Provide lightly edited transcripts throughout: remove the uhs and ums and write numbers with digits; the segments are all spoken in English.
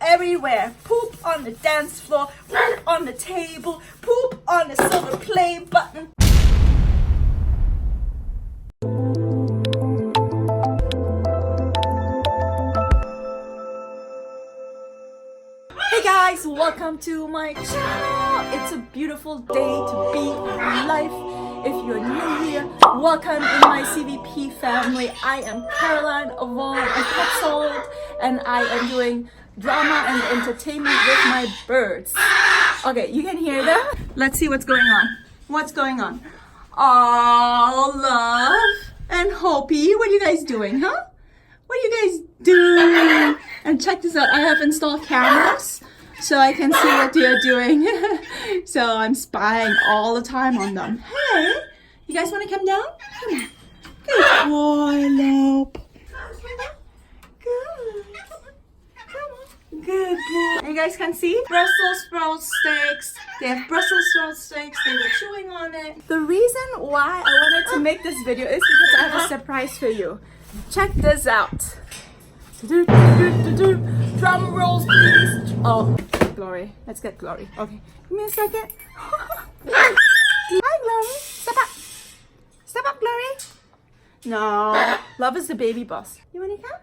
everywhere. Poop on the dance floor, poop on the table, poop on the silver play button. Hey guys, welcome to my channel. It's a beautiful day to be alive. If you're new here, welcome in my CVP family. I am Carolin of Petzholdt, and I am doing drama and entertainment with my birds. Okay, you can hear them. Let's see what's going on. What's going on? Oh, Love and Hopi. What are you guys doing, huh? What are you guys doing? And check this out. I have installed cameras so I can see what they're doing. So I'm spying all the time on them. Hey, you guys want to come down? Come on. Good boy, Lope. Good. Come on. Good boy. You guys can see Brussels sprout steaks. They have Brussels sprout steaks. They were chewing on it. The reason why I wanted to make this video is because I have a surprise for you. Check this out. Drum rolls, please. Oh, Glory. Let's get Glory. Okay, give me a second. Hi, Glory. Step up. Step up, Glory. No, Love is the baby boss. You want to come?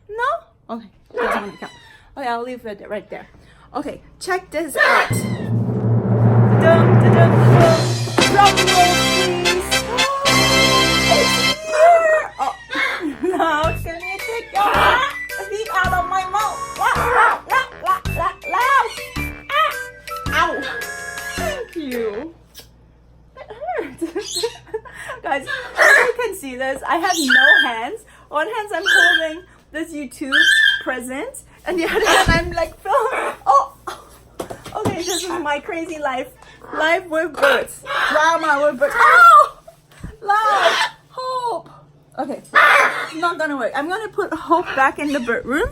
No? Okay, she doesn't want to come. Okay, I'll leave it right there. Okay, check this out. Drum rolls, please. It's here. Oh, no, can you take your feet out of my mouth? Ow! Thank you. It hurts. Guys, you can see this. I have no hands. One hand I'm holding this YouTube present, and the other hand I'm like filming. Oh! Okay, this is my crazy life. Life with birds. Drama with birds. Oh! Love! Hope! Okay, not gonna work. I'm gonna put Hope back in the bird room.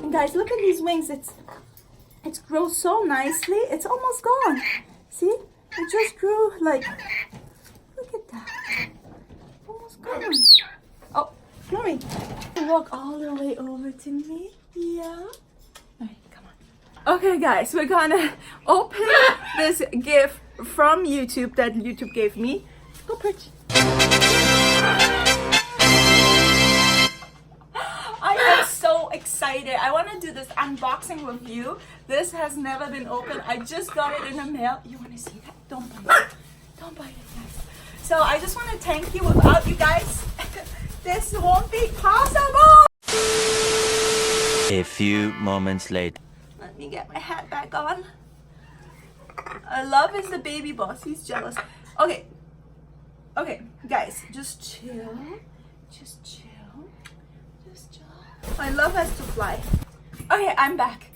And guys, look at these wings. It's grown so nicely. It's almost gone. See? It just grew like, look at that. Almost gone. Oh, Glory. Walk all the way over to me. Yeah. Alright, come on. Okay guys, we're gonna open this gift from YouTube that YouTube gave me. Go perch. I am so excited. I want to do this unboxing with you. This has never been opened. I just got it in the mail. You want to see that? Don't bite it. Don't bite it, guys. So I just want to thank you. Without you guys, this won't be possible. A few moments later. Let me get my hat back on. Love is the baby boss. He's jealous. Okay. Okay, guys, just chill. Just chill. Just chill. My Love has to fly. Okay, I'm back.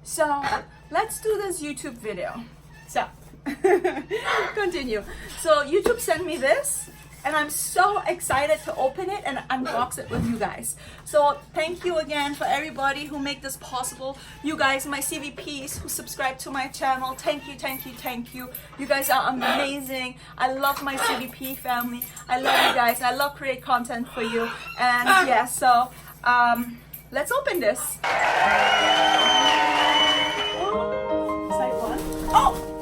So, let's do this YouTube video. So, continue. So, YouTube sent me this, and I'm so excited to open it and unbox it with you guys. So thank you again for everybody who make this possible. You guys, my CVPs who subscribe to my channel, thank you, thank you, thank you. You guys are amazing. I love my CVP family. I love you guys. I love create content for you. And yeah, so let's open this. Side one. Oh!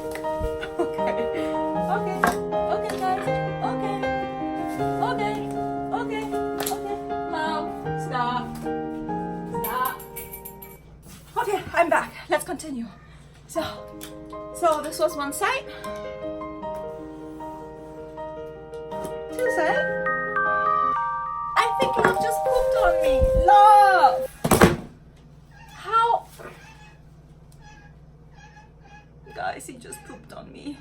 Okay, I'm back. Let's continue. So this was one side. Two sides. I think Love just pooped on me. Love! How? Guys, he just pooped on me.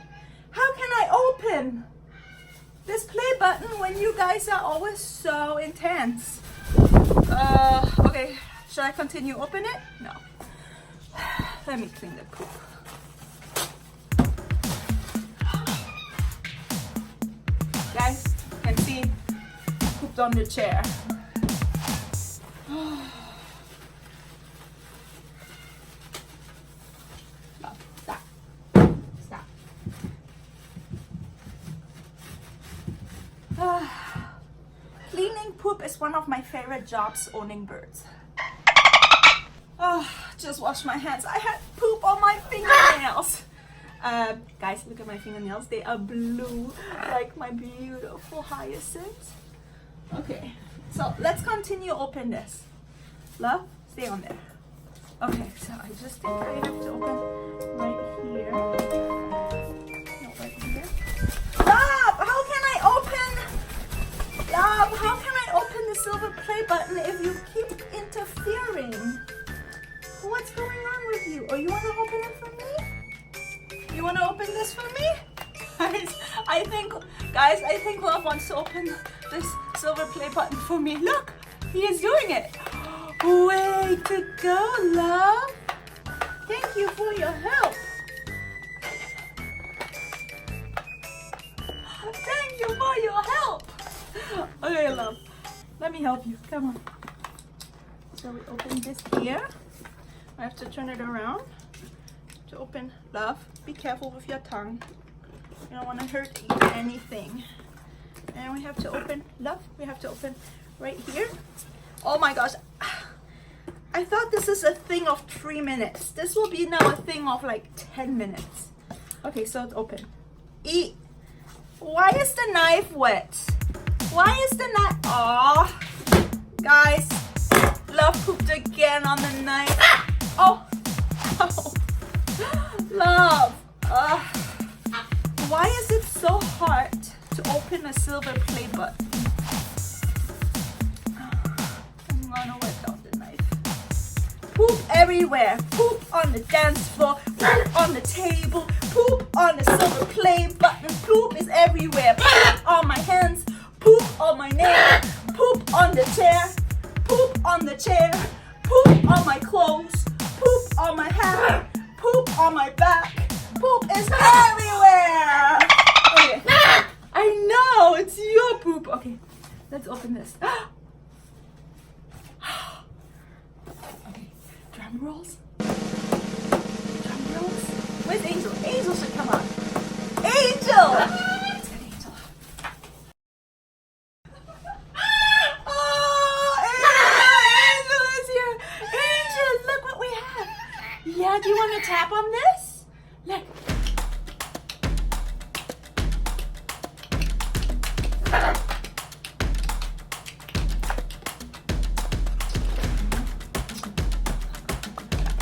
How can I open this play button when you guys are always so intense? Okay, should I continue open it? No. Let me clean the poop. Guys, you can see pooped on the chair. one of my favorite jobs, owning birds. Oh, just washed my hands. I had poop on my fingernails. Guys, look at my fingernails. They are blue, like my beautiful hyacinth. Okay, so let's continue open this. Love, stay on there. Okay, so I just think I have to open right here. No, right here. Love, how can I open? Love, how can I open the silver play button if you keep interfering? What's going on with you? Oh, you want to open it for me? You want to open this for me? Guys, I think Love wants to open this silver play button for me. Look, he is doing it. Way to go, Love. Thank you for your help. Thank you for your help. Okay, Love, let me help you. Come on. So we open this here. I have to turn it around to open. Love, be careful with your tongue. You don't want to hurt anything. And we have to open, Love, we have to open right here. Oh my gosh. I thought this is a thing of 3 minutes. This will be now a thing of like 10 minutes. Okay, so it's open. Eat. Why is the knife wet? Why is the knife? Oh, guys, Love pooped again on the knife. Oh, oh. Love. Why is it so hard to open a silver play button? I'm gonna wet out the knife. Poop everywhere. Poop on the dance floor. Poop on the table. Poop on the silver play button. Poop is everywhere. Poop on my hands. Poop on my nail. Poop on the chair. Poop on the chair. Poop on my clothes. Poop on my hat. Poop on my back. Poop is everywhere. Okay. I know, it's your poop. Okay, let's open this. Okay, drum rolls. Drum rolls. Where's Angel? Angel should come out. Angel! Let's get Angel out. Oh, Angel is here. Angel, look what we have. Yeah, do you want to tap on this? Look.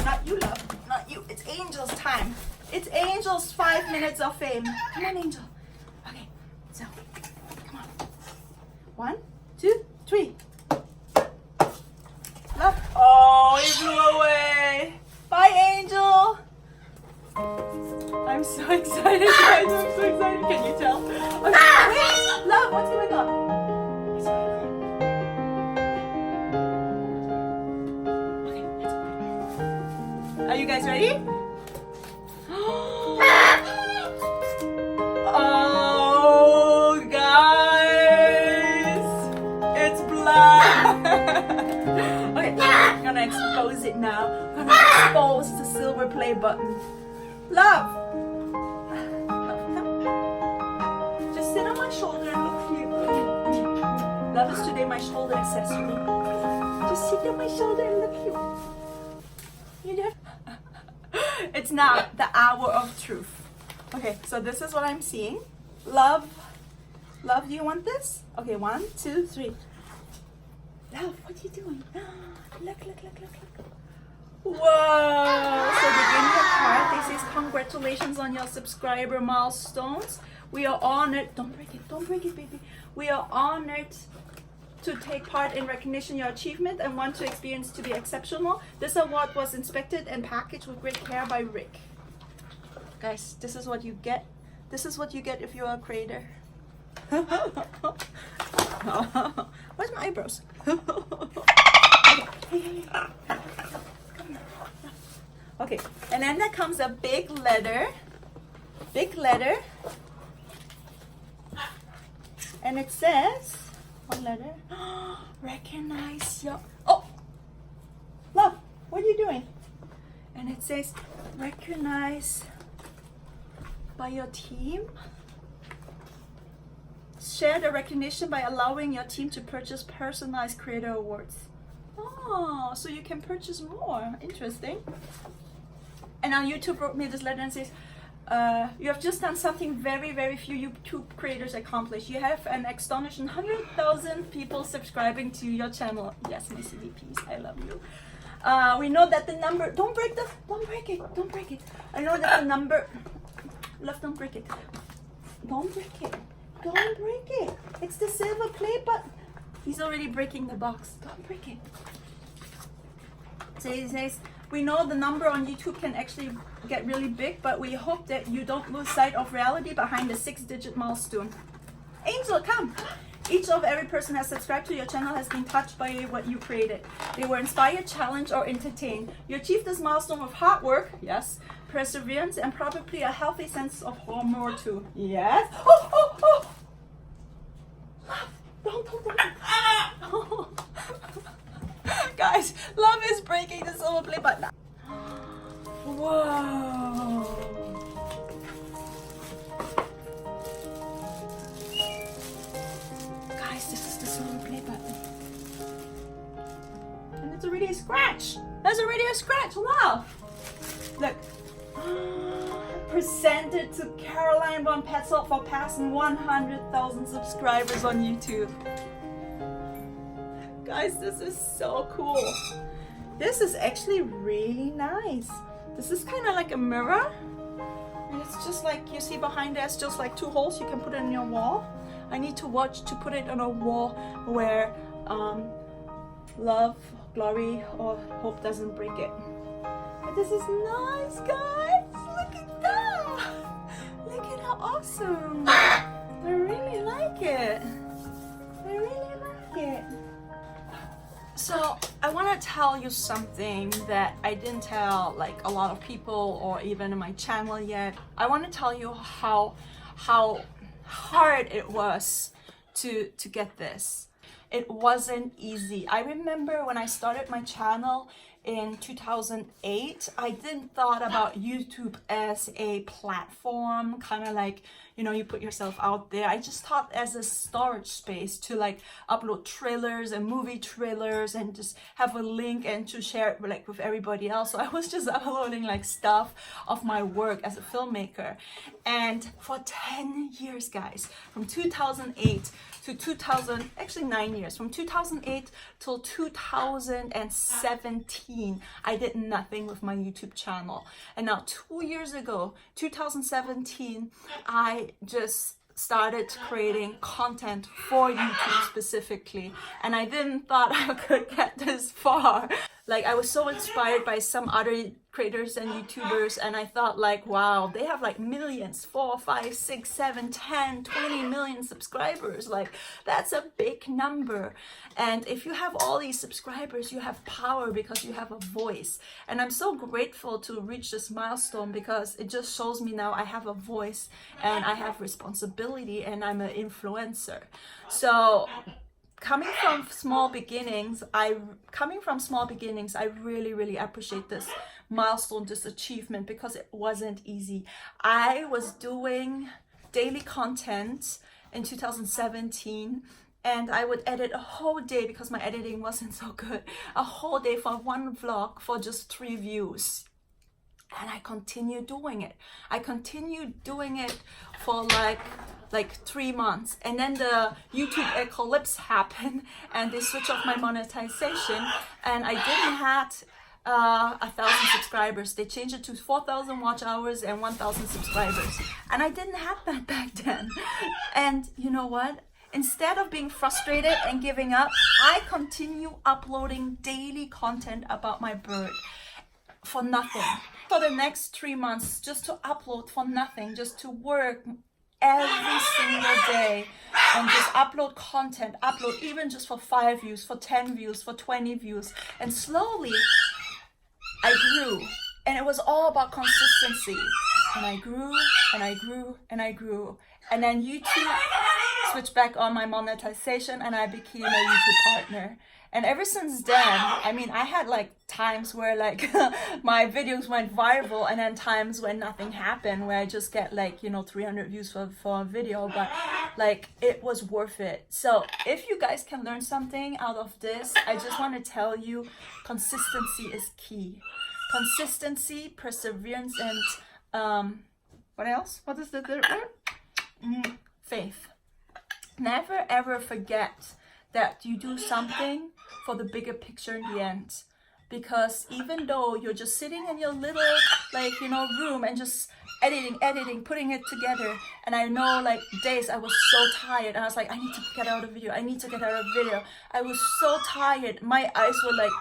Not you, Love. Not you. It's Angel's time. It's Angel's 5 minutes of fame. Come on, Angel. Okay, so, come on. 1, 2, 3. Love. Oh, he flew away. Bye, Angel. I'm so excited, guys. I'm so excited. Can you tell? Okay, wait. Love, what's going on? What's going on? Okay, let's go. Are you guys ready? Oh, guys. It's black. Okay, I'm gonna expose it now. I'm gonna expose the silver play button. Love! Just sit on my shoulder and look cute. Love is today my shoulder accessory. Just sit on my shoulder and look cute. You know? It's now the hour of truth. Okay, so this is what I'm seeing. Love. Love, do you want this? Okay, 1, 2, 3. Love, what are you doing? Look, look, look, look, look. Whoa! So begin your card. This is congratulations on your subscriber milestones. We are honored. Don't break it, baby. We are honored to take part in recognition your achievement and want to experience to be exceptional. This award was inspected and packaged with great care by Rick. Guys, this is what you get. This is what you get if you're a creator. Where's my eyebrows? Okay, and then there comes a big letter, and it says, what letter? Recognize your, oh, Love, what are you doing? And it says, recognize by your team. share the recognition by allowing your team to purchase personalized creator awards. Oh, so you can purchase more. Interesting. And now YouTube wrote me this letter and says, you have just done something very few YouTube creators accomplish. You have an astonishing 100,000 people subscribing to your channel. Yes, my CVPs, I love you. We know that the number, don't break it. I know that the number, love, don't break it. Don't break it. It's the silver plate, but he's already breaking the box. Don't break it. So he says, we know the number on YouTube can actually get really big, but we hope that you don't lose sight of reality behind the 6-digit milestone. Angel, come. Each of every person has subscribed to your channel has been touched by what you created. They were inspired, challenged, or entertained. You achieved this milestone with hard work, yes, perseverance, and probably a healthy sense of humor too. Yes. Oh. Don't. Guys, love is breaking the silver play button. Whoa. Guys, this is the silver play button. And it's already a scratch. There's already a scratch. Wow. Look. Presented to Carolin von Petzholdt for passing 100,000 subscribers on YouTube. Guys, this is so cool. This is actually really nice. This is kind of like a mirror. And it's just like, you see behind there's just like 2 holes. You can put it in your wall. I need to watch to put it on a wall where love, glory, or hope doesn't break it. But this is nice, guys. Look at that. Look at how awesome. I really like it. So I want to tell you something that I didn't tell like a lot of people or even in my channel yet. I want to tell you how hard it was to get this. It wasn't easy. I remember when I started my channel in 2008, I didn't thought about YouTube as a platform, kind of like, you know, you put yourself out there. I just thought as a storage space to like upload trailers and movie trailers and just have a link and to share it like with everybody else. So I was just uploading like stuff of my work as a filmmaker. And for 10 years, guys, from 2008 to 2000, actually 9 years, from 2008 till 2017, I did nothing with my YouTube channel. And now 2 years ago, 2017, I just started creating content for YouTube specifically, and I didn't thought I could get this far. Like, I was so inspired by some other creators and YouTubers, and I thought like, wow, they have like millions, 4, 5, 6, 7, 10, 20 million subscribers. Like, that's a big number. And if you have all these subscribers, you have power because you have a voice. And I'm so grateful to reach this milestone because it just shows me now I have a voice and I have responsibility and I'm an influencer. So coming from small beginnings, I really appreciate this milestone, this achievement, because it wasn't easy. I was doing daily content in 2017, and I would edit a whole day because my editing wasn't so good, a whole day for one vlog for just 3 views. And I continued doing it. I continued doing it for like 3 months, and then the YouTube eclipse happened and they switched off my monetization, and I didn't have 1,000 subscribers. They changed it to 4,000 watch hours and 1,000 subscribers, and I didn't have that back then. And you know what? Instead of being frustrated and giving up, I continue uploading daily content about my bird for nothing. For the next 3 months, just to upload for nothing, just to work every single day and just upload content, upload even just for 5 views, for 10 views, for 20 views. And slowly I grew, and it was all about consistency. And I grew and I grew and I grew. And then YouTube switched back on my monetization and I became a YouTube partner. And ever since then, I mean, I had like times where like my videos went viral, and then times when nothing happened, where I just get like, you know, 300 views for a video, but like it was worth it. So if you guys can learn something out of this, I just want to tell you, consistency is key. Consistency, perseverance, and what else? What is the third word? Faith. Never ever forget that you do something for the bigger picture in the end. Because even though you're just sitting in your little, like, you know, room and just editing, putting it together, and I know like days I was so tired, and I was like, I need to get out a video, I was so tired, my eyes were like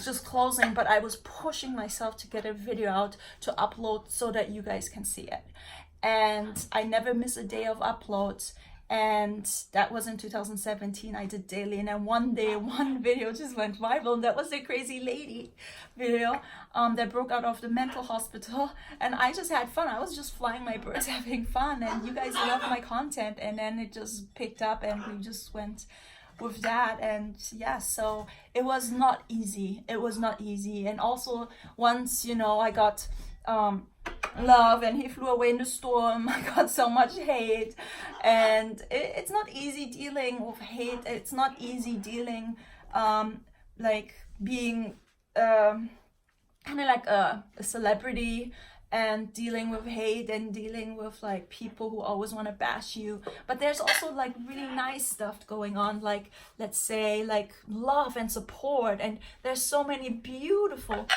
just closing, but I was pushing myself to get a video out to upload so that you guys can see it. And I never miss a day of uploads. And that was in 2017. I did daily, and then one day one video just went viral, and that was the crazy lady video that broke out of the mental hospital, and I just had fun. I was just flying my birds, having fun, and you guys loved my content, and then it just picked up and we just went with that. And yeah, so it was not easy. And also once, you know, I got love and he flew away in the storm, I got so much hate, and it's not easy dealing with hate. It's not easy dealing like being kind of like a celebrity, and dealing with hate and dealing with like people who always want to bash you. But there's also like really nice stuff going on, like let's say like love and support, and there's so many beautiful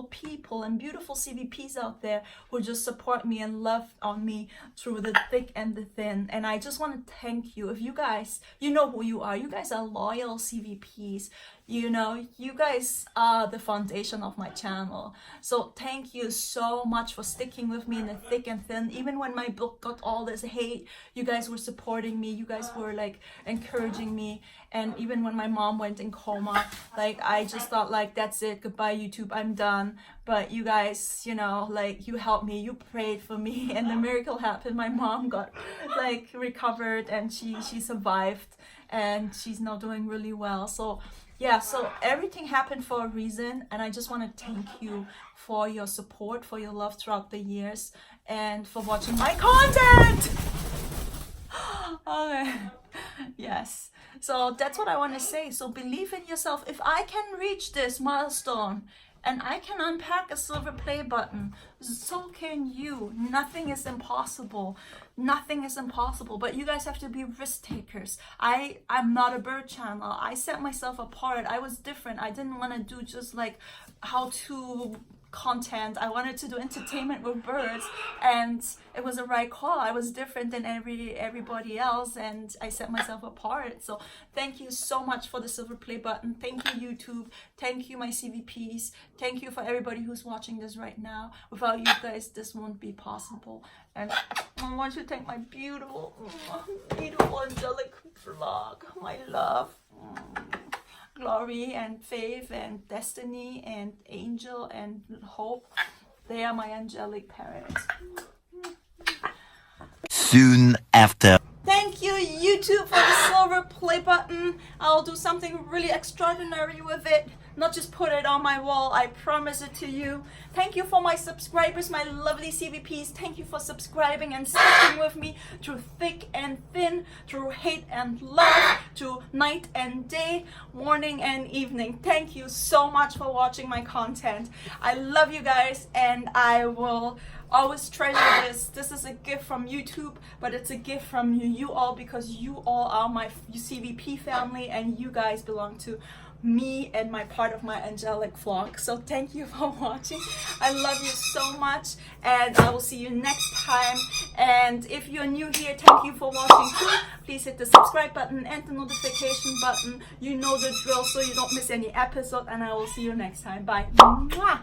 people and beautiful CVPs out there who just support me and love on me through the thick and the thin. And I just want to thank you. If you guys, you know who you are, you guys are loyal CVPs. You know, you guys are the foundation of my channel. So thank you so much for sticking with me in the thick and thin. Even when my book got all this hate, you guys were supporting me. You guys were like encouraging me. And even when my mom went in coma, like I just thought like, that's it, goodbye YouTube, I'm done. But you guys, you know, like you helped me, you prayed for me, and the miracle happened. My mom got like recovered, and she survived, and she's now doing really well. So yeah, so everything happened for a reason, and I just want to thank you for your support, for your love throughout the years, and for watching my content. Okay. Yes, so that's what I want to say. So believe in yourself. If I can reach this milestone and I can unpack a silver play button, so can you. Nothing is impossible. Nothing is impossible. But you guys have to be risk takers. I'm not a bird channel. I set myself apart. I was different. I didn't want to do just like how to content. I wanted to do entertainment with birds, and it was a right call. I was different than everybody else, and I set myself apart. So thank you so much for the silver play button. Thank you YouTube. Thank you my CVPs. Thank you for everybody who's watching this right now. Without you guys, this won't be possible. And I want to thank my beautiful angelic vlog, my love, Glory and Faith and Destiny and Angel and Hope. They are my angelic parents. Soon after. Thank you YouTube for the silver play button. I'll do something really extraordinary with it. Not just put it on my wall, I promise it to you. Thank you for my subscribers, my lovely CVPs. Thank you for subscribing and sticking with me through thick and thin, through hate and love, through night and day, morning and evening. Thank you so much for watching my content. I love you guys, and I will always treasure this. This is a gift from YouTube, but it's a gift from you all, because you all are my CVP family, and you guys belong to me and my part of my angelic flock. So thank you for watching. I love you so much, and I will see you next time. And if you're new here, thank you for watching too. Please hit the subscribe button and the notification button. You know the drill, so you don't miss any episode, and I will see you next time. Bye. Mwah!